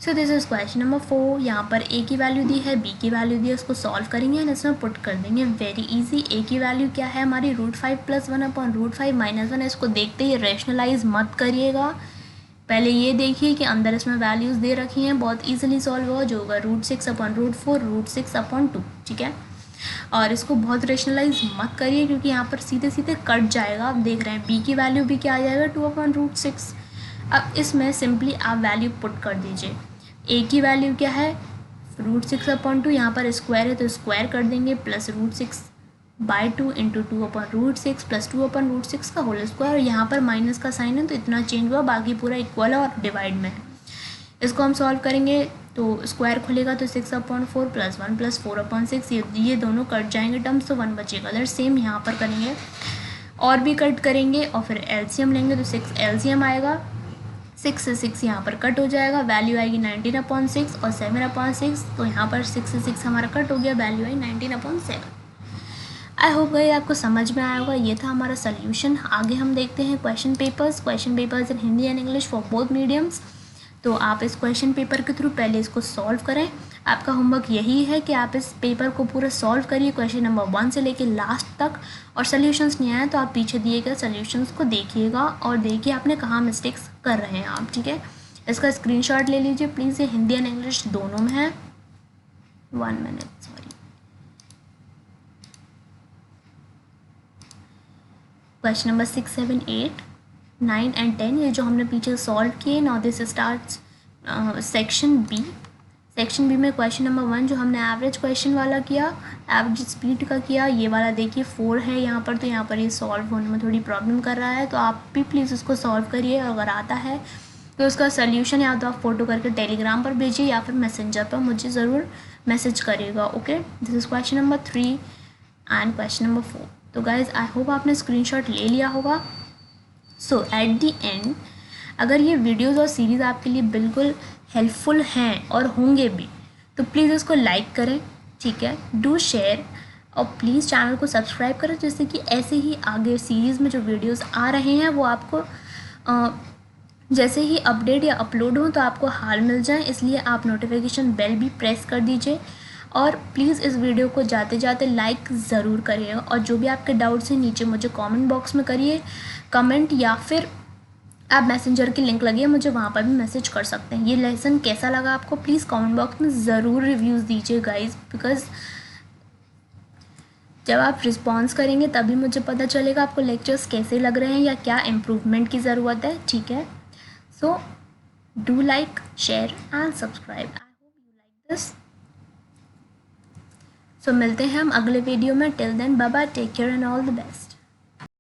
Speaker 1: So this is question number 4। यहाँ पर a की वैल्यू दी है, b की वैल्यू दी है, उसको सॉल्व करेंगे एंड इसमें पुट कर देंगे। Very easy. a की वैल्यू क्या है हमारी, √5 + 1 अपॉन √5 - 1। इसको देखते ही रेशनलाइज मत करिएगा, पहले ये देखिए कि अंदर इसमें वैल्यूज़ दे रखी हैं, बहुत ईजिली सॉल्व होगा, जो होगा √6 अपॉन √4 √6 अपॉन 2, ठीक है। और इसको बहुत रेशनलाइज मत करिए क्योंकि यहाँ पर सीधे सीधे कट जाएगा। आप देख रहे हैं b की वैल्यू भी क्या आ जाएगा, 2 अपॉन √6। अब इसमें सिंपली आप वैल्यू पुट कर दीजिए। a की वैल्यू क्या है, √6 अपॉन 2, यहाँ पर स्क्वायर है तो स्क्वायर कर देंगे, plus √6/2 into 2 upon √6 plus 2 upon √6 का होल स्क्वायर। यहाँ पर माइनस का साइन है तो इतना चेंज हुआ, बाकी पूरा इक्वल है और डिवाइड में है। इसको हम सॉल्व करेंगे तो स्क्वायर खुलेगा तो 6 अपॉन 4 प्लस 1 प्लस 4 अपॉन 6, ये दोनों कट जाएंगे टर्म्स तो 1 बचेगा। अगर सेम यहाँ पर करेंगे और भी कट करेंगे और फिर एलसीएम लेंगे तो 6 एलसीएम आएगा, 6 से 6 यहाँ पर कट हो जाएगा, वैल्यू आएगी 19 अपॉन 6 और 7 अपॉन 6, तो यहाँ पर 6 से 6 हमारा कट हो गया, value I 19 upon 7। I hope भाई आपको समझ में आया होगा। ये था हमारा सोल्यूशन। आगे हम देखते हैं question papers in Hindi and English for both mediums. तो आप इस क्वेश्चन पेपर के थ्रू पहले इसको सॉल्व करें। आपका होमवर्क यही है कि आप इस पेपर को पूरा सॉल्व करिए, क्वेश्चन नंबर 1 से लेकर लास्ट तक। और सोल्यूशंस नहीं आए तो आप पीछे दिए गए सोल्यूशंस को देखिएगा और देखिए आपने कहाँ मिस्टेक्स कर रहे हैं आप, ठीक है। इसका स्क्रीनशॉट ले लीजिए प्लीज़, ये हिंदी एंड इंग्लिश दोनों में है। 1 minute, sorry. Question number 6, 7, 8, 9 and 10 ये जो हमने पीछे सॉल्व किए। Now this starts section B. Section B में क्वेश्चन नंबर 1 जो हमने एवरेज क्वेश्चन वाला किया, एवरेज स्पीड का किया, ये वाला देखिए 4 है यहाँ पर, तो यहाँ पर ये सॉल्व होने में थोड़ी प्रॉब्लम कर रहा है, तो आप भी प्लीज़ उसको सॉल्व करिए। अगर आता है तो उसका सोल्यूशन या तो आप फ़ोटो करके टेलीग्राम पर भेजिए या फिर मैसेंजर पर मुझे ज़रूर मैसेज करिएगा। Okay, this is question number 3 and question number 4। तो गाइज़ आई होप आपने स्क्रीनशॉट ले लिया होगा। सो एट दी एंड, अगर ये वीडियोज़ और सीरीज़ आपके लिए बिल्कुल हेल्पफुल हैं और होंगे भी, तो प्लीज़ इसको लाइक करें, ठीक है, डू शेयर, और प्लीज़ चैनल को सब्सक्राइब करें, जिससे कि ऐसे ही आगे सीरीज़ में जो वीडियोज़ आ रहे हैं वो आपको जैसे ही अपडेट या अपलोड हो तो आपको हाल मिल जाए। इसलिए आप नोटिफिकेशन बेल भी प्रेस कर दीजिए, और प्लीज़ इस वीडियो को जाते जाते लाइक ज़रूर करिएगा, और जो भी आपके डाउट्स हैं नीचे मुझे कमेंट बॉक्स में करिए कमेंट, या फिर आप मैसेंजर की लिंक लगी है मुझे वहाँ पर भी मैसेज कर सकते हैं। ये लेसन कैसा लगा आपको प्लीज़ कमेंट बॉक्स में ज़रूर रिव्यूज़ दीजिए गाइज, बिकॉज़ जब आप रिस्पॉन्स करेंगे तभी मुझे पता चलेगा आपको लेक्चर्स कैसे लग रहे हैं या क्या इम्प्रूवमेंट की ज़रूरत है, ठीक है। So do like, share and subscribe. I hope you like this. So मिलते हैं हम अगले वीडियो में। Till then bye bye, take care and all the best.